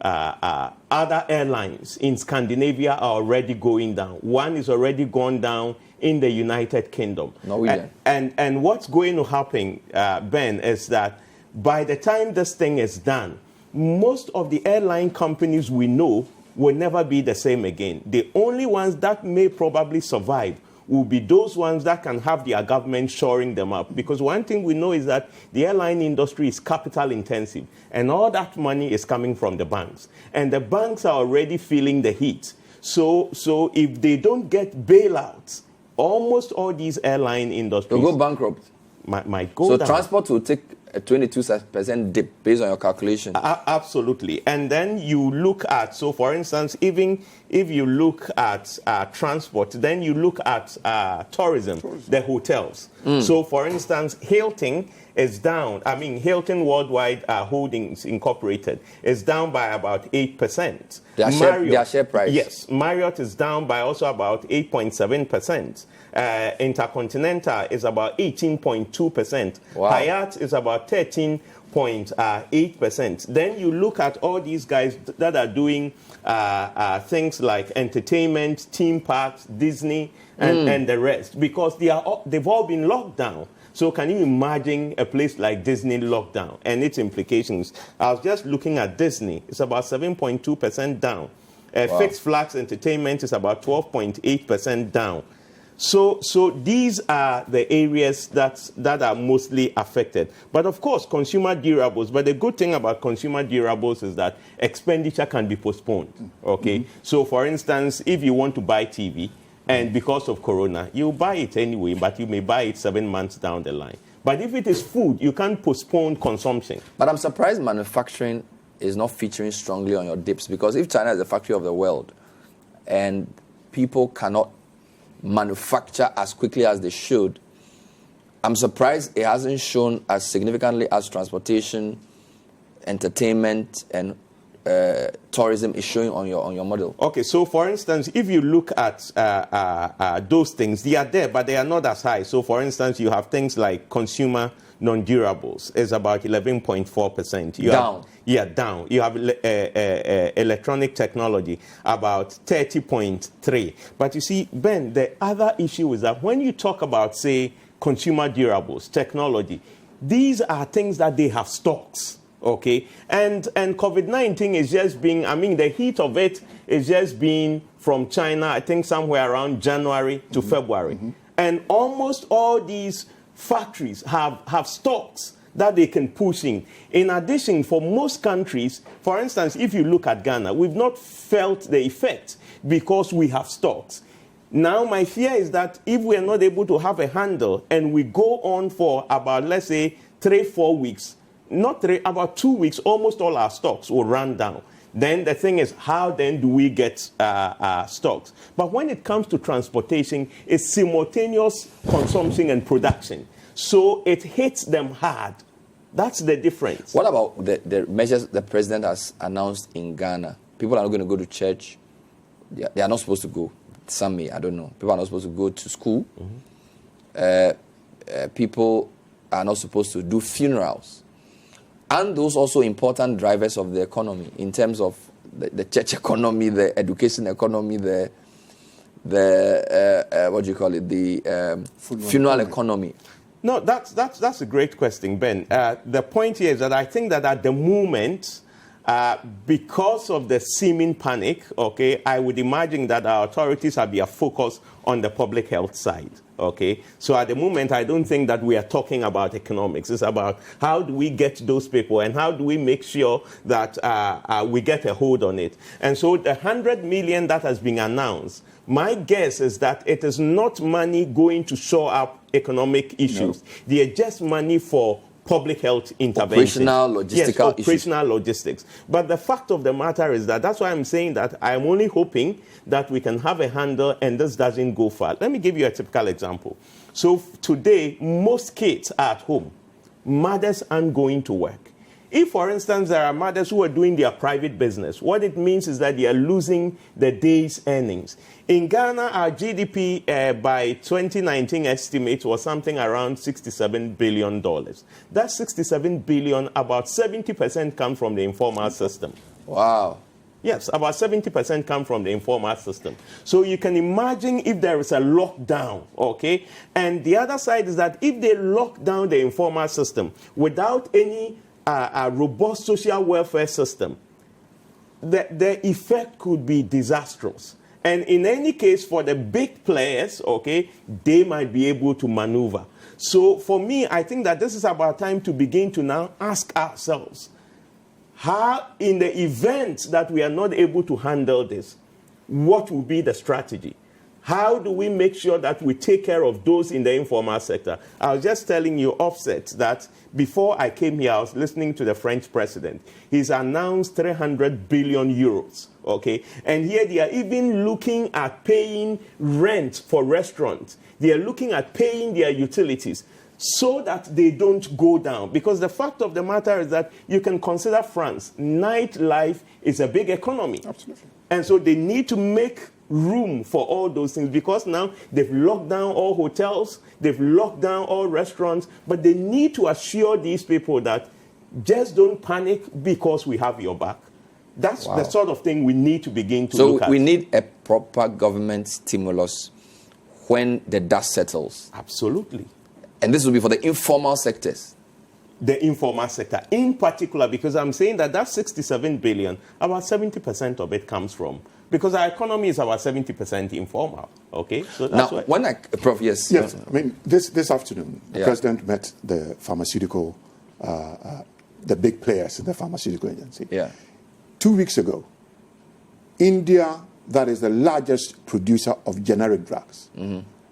other airlines in Scandinavia are already going down. One is already gone down in the United Kingdom. Norwegian. And what's going to happen, Ben, is that by the time this thing is done, most of the airline companies we know will never be the same again. The only ones that may probably survive will be those ones that can have their government shoring them up. Because one thing we know is that the airline industry is capital intensive, and all that money is coming from the banks. And the banks are already feeling the heat. So if they don't get bailouts, almost all these airline industries... They'll go bankrupt. Might go so down. Transport will take a 22% dip based on your calculation. Absolutely. And then you look at, so for instance, even if you look at transport, then you look at tourism, the hotels. So for instance, Hilton is down. I mean, Hilton Worldwide Holdings Incorporated is down by about 8%. Their share price. Yes. Marriott is down by also about 8.7%. Intercontinental is about 18.2%. Wow. Hyatt is about 13.8%. Then you look at all these guys that are doing things like entertainment, theme parks, Disney, and the rest, because they've all been locked down. So can you imagine a place like Disney locked down and its implications? I was just looking at Disney. It's about 7.2% down. Fixed Flags Entertainment is about 12.8% down. So these are the areas that are mostly affected. But of course, consumer durables. But the good thing about consumer durables is that expenditure can be postponed. Okay. So for instance, if you want to buy TV, and because of Corona, you buy it anyway, but you may buy it 7 months down the line. But if it is food, you can't postpone consumption. But I'm surprised manufacturing is not featuring strongly on your dips, because if China is the factory of the world and people cannot manufacture as quickly as they should, I'm surprised it hasn't shown as significantly as transportation, entertainment, and tourism is showing on your model. Okay, so for instance, if you look at those things, they are there, but they are not as high. So for instance, you have things like consumer non-durables is about 11.4%. Down. Down. You have electronic technology, about 30.3%. But you see, Ben, the other issue is that when you talk about, say, consumer durables, technology, these are things that they have stocks. Okay, and COVID-19 is just being, I mean, the heat of it is just being from China, I think somewhere around January to February. And almost all these factories have stocks that they can push in. In addition, for most countries, for instance, if you look at Ghana, we've not felt the effect because we have stocks. Now, my fear is that if we are not able to have a handle and we go on for about, let's say, 3-4 weeks, about 2 weeks, almost all our stocks will run down. Then the thing is, how then do we get stocks? But when it comes to transportation, it's simultaneous consumption and production. So it hits them hard. That's the difference. What about the measures the president has announced in Ghana? People are not going to go to church. They are not supposed to go. Some may, I don't know. People are not supposed to go to school. People are not supposed to do funerals. And those also important drivers of the economy in terms of the church economy, the education economy, the what do you call it, the funeral economy. No, that's a great question, Ben. The point here is that I think that at the moment, because of the seeming panic, okay, I would imagine that our authorities have their focus on the public health side. Okay, so at the moment, I don't think that we are talking about economics. It's about how do we get those people and how do we make sure that we get a hold on it. And so the 100 million that has been announced, my guess is that it is not money going to shore up economic issues. No. They are just money for public health intervention. Operational, logistical issues. Operational logistics. But the fact of the matter is that's why I'm saying that I'm only hoping that we can have a handle and this doesn't go far. Let me give you a typical example. So today, most kids are at home. Mothers aren't going to work. If, for instance, there are mothers who are doing their private business, what it means is that they are losing the day's earnings. In Ghana, our GDP by 2019 estimate was something around $67 billion. That $67 billion, about 70% comes from the informal system. Wow. Yes, about 70% come from the informal system. So you can imagine if there is a lockdown, okay? And the other side is that if they lock down the informal system without any robust social welfare system, the effect could be disastrous. And in any case, for the big players, okay, they might be able to maneuver. So for me, I think that this is about time to begin to now ask ourselves, how, in the event that we are not able to handle this, what will be the strategy? How do we make sure that we take care of those in the informal sector? I was just telling you, Offset, that before I came here, I was listening to the French president. He's announced 300 billion euros, okay? And here they are even looking at paying rent for restaurants. They are looking at paying their utilities so that they don't go down. Because the fact of the matter is that you can consider France. Nightlife is a big economy. Absolutely. And so they need to make room for all those things, because now they've locked down all hotels, they've locked down all restaurants, but they need to assure these people that just don't panic because we have your back. That's the sort of thing we need to begin to look at. So we need a proper government stimulus when the dust settles. Absolutely. And this will be for the informal sectors. The informal sector in particular, because I'm saying that 67 billion, about 70% of it comes from, because our economy is about 70% informal. Okay, so that's now, when Prof, yes. Yes, I mean, this afternoon, the president met the pharmaceutical, the big players in the pharmaceutical agency. Yeah. 2 weeks ago, India, that is the largest producer of generic drugs,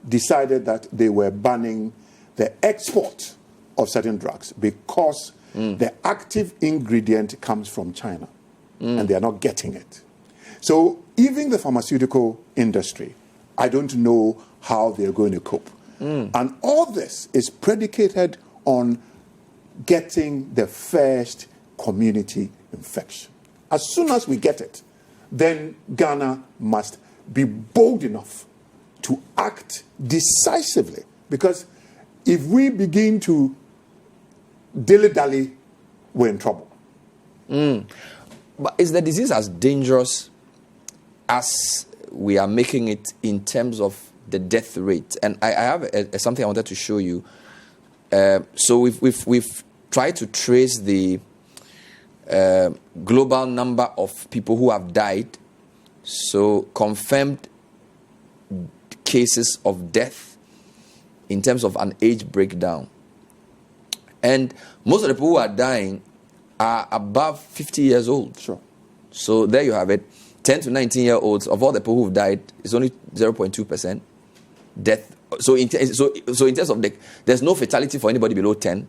decided that they were banning the export of certain drugs because the active ingredient comes from China and they are not getting it. So even the pharmaceutical industry, I don't know how they're going to cope. And all this is predicated on getting the first community infection. As soon as we get it, then Ghana must be bold enough to act decisively. Because if we begin to dilly-dally, we're in trouble. But is the disease as dangerous as we are making it in terms of the death rate? And I have something I wanted to show you. So we've tried to trace the global number of people who have died. So confirmed cases of death in terms of an age breakdown. And most of the people who are dying are above 50 years old. Sure. So there you have it. 10 to 19-year-olds, of all the people who've died, it's only 0.2% death. So in terms of there's no fatality for anybody below 10.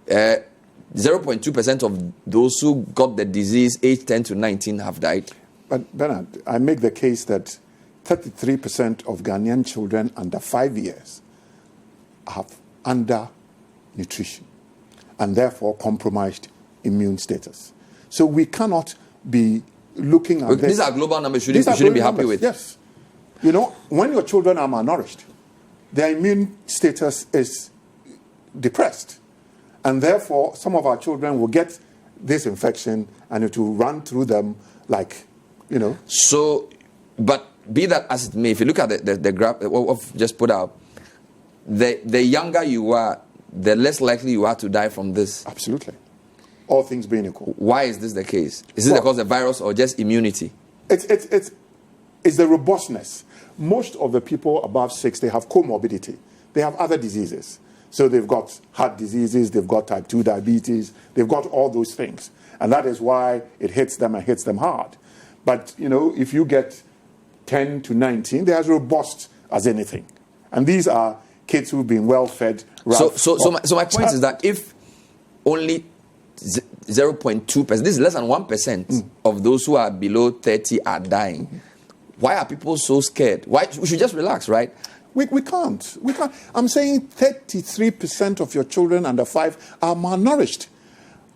0.2% of those who got the disease aged 10 to 19 have died. But Bernard, I make the case that 33% of Ghanaian children under 5 years have undernutrition and therefore compromised immune status. So we cannot be looking at this. These are global numbers you shouldn't be happy with. Yes. You know, when your children are malnourished, their immune status is depressed. And therefore, some of our children will get this infection and it will run through them like, you know. So, but be that as it may, if you look at the graph I've just put out, the younger you are, the less likely you are to die from this. Absolutely. All things being equal. Why is this the case? Is it because of the virus or just immunity? It's the robustness. Most of the people above 60 have comorbidity. They have other diseases. So they've got heart diseases, they've got type 2 diabetes, they've got all those things. And that is why it hits them and hits them hard. But, you know, if you get 10 to 19, they're as robust as anything. And these are kids who've been well fed. So my point is that if only 0.2%, this is less than 1% of those who are below 30 are dying, why are people so scared? Why we should just relax, right? We can't. I'm saying 33% of your children under 5 are malnourished.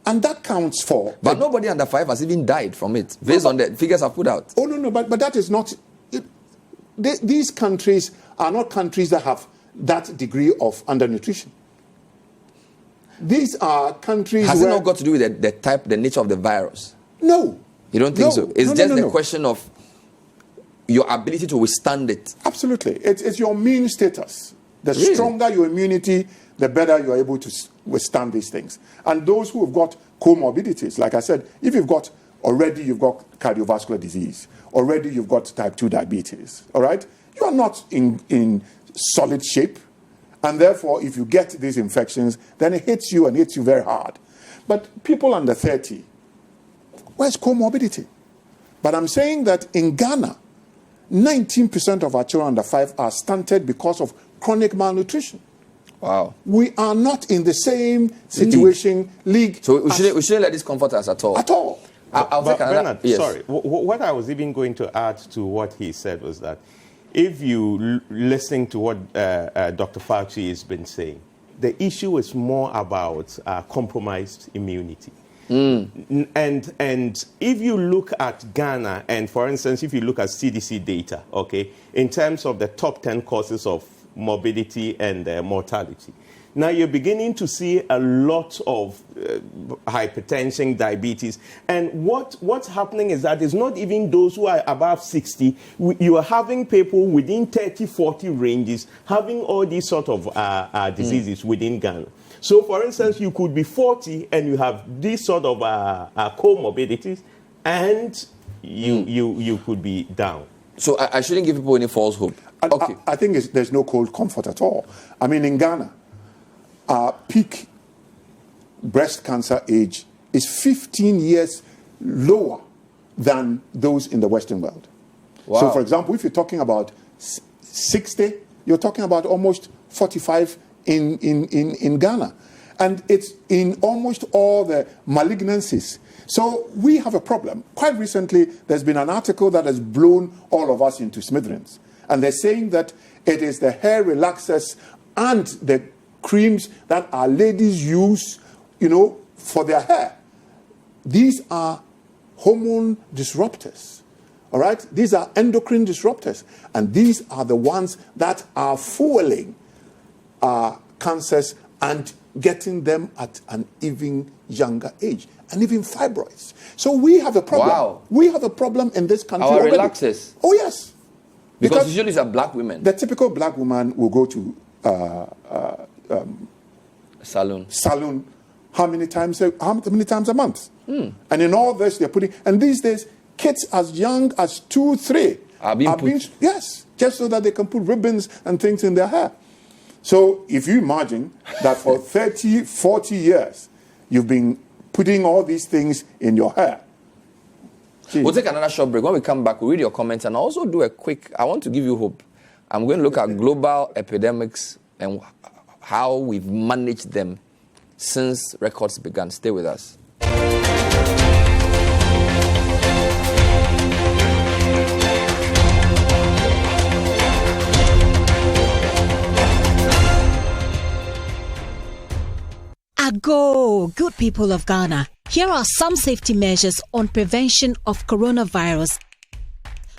And that counts for... But nobody under 5 has even died from it, based on the figures I've put out. Oh, no, but that is not... These countries are not countries that have that degree of undernutrition. These are countries Has where... it not got to do with the nature of the virus? No. You don't think so? It's just the question of your ability to withstand it. Absolutely. It's your immune status. The stronger your immunity, the better you're able to withstand these things. And those who have got comorbidities, like I said, if you've got cardiovascular disease, already you've got type 2 diabetes, all right? You are not in solid shape. And therefore, if you get these infections, then it hits you and hits you very hard. But people under 30, where's comorbidity? But I'm saying that in Ghana, 19% of our children under 5 are stunted because of chronic malnutrition. Wow. We are not in the same situation, league. So we shouldn't let this comfort us at all. At all. But Bernard, yes. Sorry. What I was even going to add to what he said was that if you listening to what Dr. Fauci has been saying, the issue is more about compromised immunity. And if you look at Ghana, and for instance, if you look at CDC data, okay, in terms of the top 10 causes of morbidity and mortality, now you're beginning to see a lot of hypertension, diabetes. And what's happening is that it's not even those who are above 60. You are having people within 30, 40 ranges having all these sort of diseases within Ghana. So, for instance, you could be 40 and you have these sort of comorbidities, and you could be down. So I shouldn't give people any false hope. Okay. I think there's no cold comfort at all. I mean, in Ghana, our peak breast cancer age is 15 years lower than those in the Western world. Wow. So, for example, if you're talking about 60, you're talking about almost 45 in Ghana. And it's in almost all the malignancies. So we have a problem. Quite recently, there's been an article that has blown all of us into smithereens. And they're saying that it is the hair relaxers and the creams that our ladies use, for their hair. These are hormone disruptors. All right? These are endocrine disruptors. And these are the ones that are fueling cancers and getting them at an even younger age. And even fibroids. So we have a problem. Wow. We have a problem in this country Our already. relaxers? Oh, yes. Because usually it's black women. The typical black woman will go to salon how many times a month? And in all this they're putting, and these days kids as young as 2, 3 are being yes, just so that they can put ribbons and things in their hair. So if you imagine that for 30, 40 years you've been putting all these things in your hair. We'll take another short break. When we come back, we'll read your comments and also do I want to give you hope. I'm going to look at global epidemics and how we've managed them since records began. Stay with us. Ago, good people of Ghana. Here are some safety measures on prevention of coronavirus.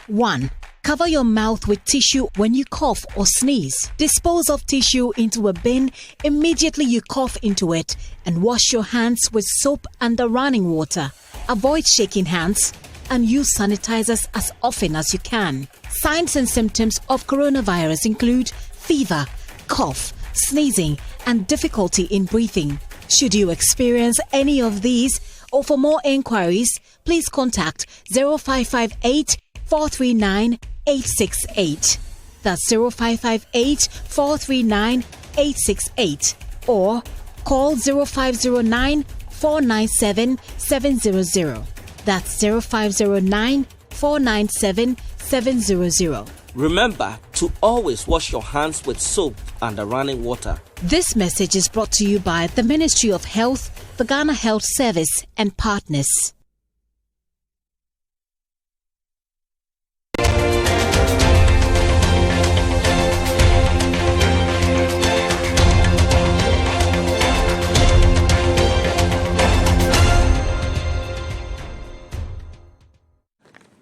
1. Cover your mouth with tissue when you cough or sneeze. Dispose of tissue into a bin immediately you cough into it and wash your hands with soap and the running water. Avoid shaking hands and use sanitizers as often as you can. Signs and symptoms of coronavirus include fever, cough, sneezing, and difficulty in breathing. Should you experience any of these, or for more inquiries, please contact 0558 439 868. That's 0558 439 868. Or call 0509 497 700. That's 0509 497 700. Remember to always wash your hands with soap and running water. This message is brought to you by the Ministry of Health, the Ghana Health Service, and partners.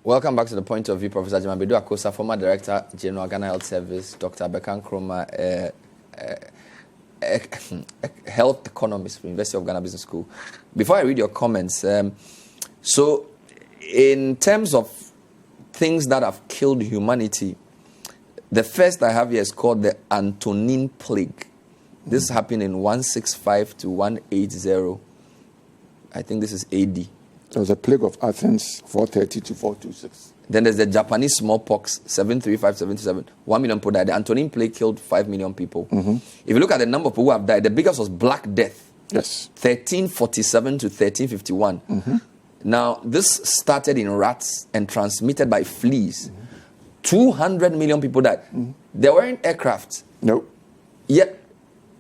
Welcome back to The Point of View. Professor Jimabedu Akosa, former Director General Ghana Health Service, Dr. Bekan Kroma, health economist from University of Ghana Business School. Before I read your comments, so in terms of things that have killed humanity, the first I have here is called the Antonine Plague. This happened in 165 to 180. I think this is AD. There was a plague of Athens, 430 to 426. Then there's the Japanese smallpox, 735, 77. 1 million people died. The Antonine Plague killed 5 million people. If you look at the number of people who have died, the biggest was Black Death. Yes. 1347 to 1351. Now, this started in rats and transmitted by fleas. 200 million people died. There weren't aircraft. No. Yet,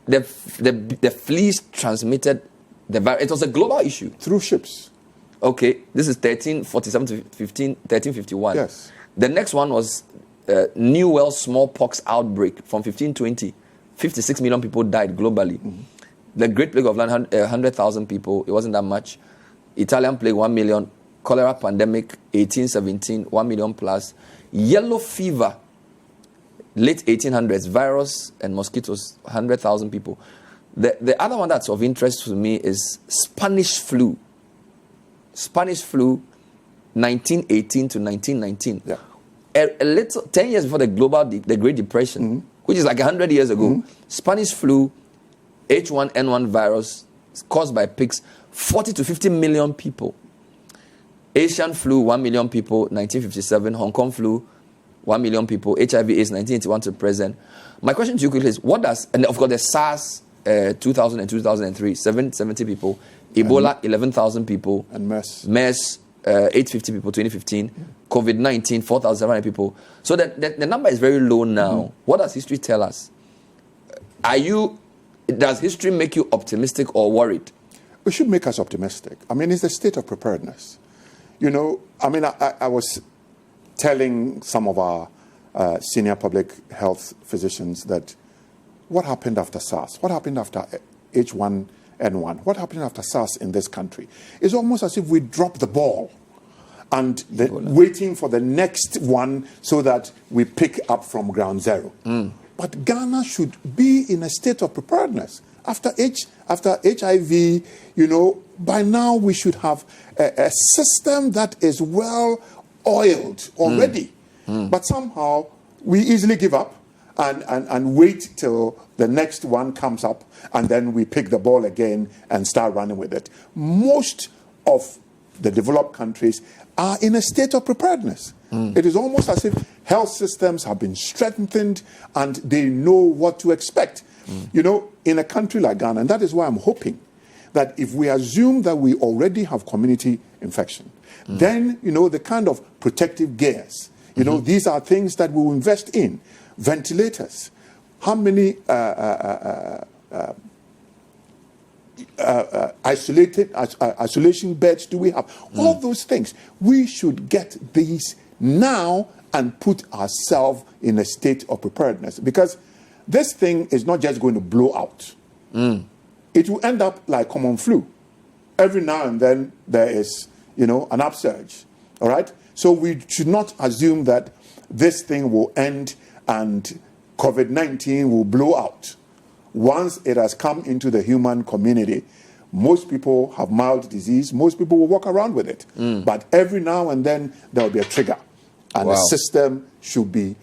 the fleas transmitted the virus. It was a global issue. Through ships. Okay, this is 1347 to 1351. Yes. The next one was New World smallpox outbreak from 1520. 56 million people died globally. The Great Plague of Land, 100,000 people. It wasn't that much. Italian plague, 1 million. Cholera pandemic, 1817, 1 million plus. Yellow fever, late 1800s. Virus and mosquitoes, 100,000 people. The other one that's of interest to me is Spanish flu. Spanish flu, 1918 to 1919. Yeah. A little, 10 years before the Great Depression, which is like 100 years ago. Spanish flu, H1N1 virus caused by pigs, 40 to 50 million people. Asian flu, 1 million people, 1957. Hong Kong flu, 1 million people. HIV AIDS, 1981 to present. My question to you quickly is, what does, and of course the SARS, 2000 and 2003, 770 people. Ebola, 11,000 people. And MERS, 850 people, 2015. COVID-19, 4,700 people. So the number is very low now. What does history tell us? Does history make you optimistic or worried? It should make us optimistic. I mean, it's the state of preparedness. You know, I mean, I was telling some of our senior public health physicians that what happened after SARS? What happened after H1N1? What happened after SARS in this country? It's almost as if we dropped the ball and waiting for the next one so that we pick up from ground zero. But Ghana should be in a state of preparedness. After HIV, you know, by now we should have a system that is well oiled already. But somehow we easily give up and wait till the next one comes up, and then we pick the ball again and start running with it. Most of the developed countries are in a state of preparedness. It is almost as if health systems have been strengthened and they know what to expect. You know, in a country like Ghana, and that is why I'm hoping that if we assume that we already have community infection, then, you know, the kind of protective gears, you know, these are things that we will invest in. Ventilators. How many isolation beds do we have? All those things. We should get these now and put ourselves in a state of preparedness, because this thing is not just going to blow out. It will end up like common flu. Every now and then there is, you know, an upsurge. All right? So we should not assume that this thing will end and COVID-19 will blow out. Once it has come into the human community, most people have mild disease. Most people will walk around with it. But every now and then there will be a trigger. And the system should be,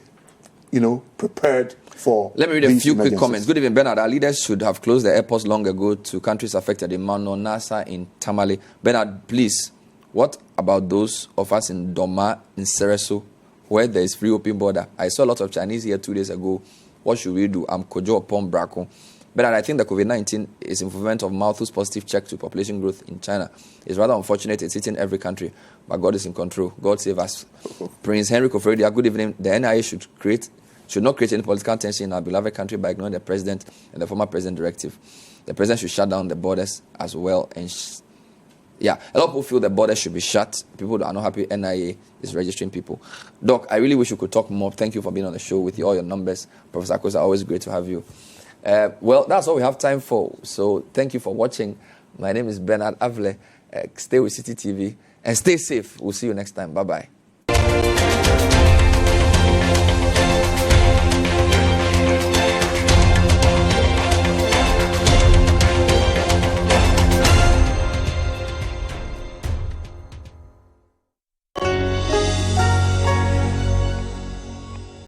you know, prepared for. Let me read a few quick comments. Good evening, Bernard. Our leaders should have closed the airports long ago to countries affected in Mano, Nasa, in Tamale. Bernard, please, what about those of us in Doma, in Sereso, where there is free open border? I saw a lot of Chinese here 2 days ago. What should we do? I'm Kojo upon Braco. Bernard, I think the COVID-19 is improvement of Malthus positive check to population growth in China. It's rather unfortunate. It's hitting every country, but God is in control. God save us. Prince Henry Koforidua, good evening. The NIA should not create any political tension in our beloved country by ignoring the president and the former president directive. The president should shut down the borders as well. And a lot of people feel the borders should be shut. People are not happy NIA is registering people. Doc, I really wish we could talk more. Thank you for being on the show with all your numbers. Professor Akosa, always great to have you. Well, that's all we have time for. So thank you for watching. My name is Bernard Avle. Stay with City TV and stay safe. We'll see you next time. Bye-bye.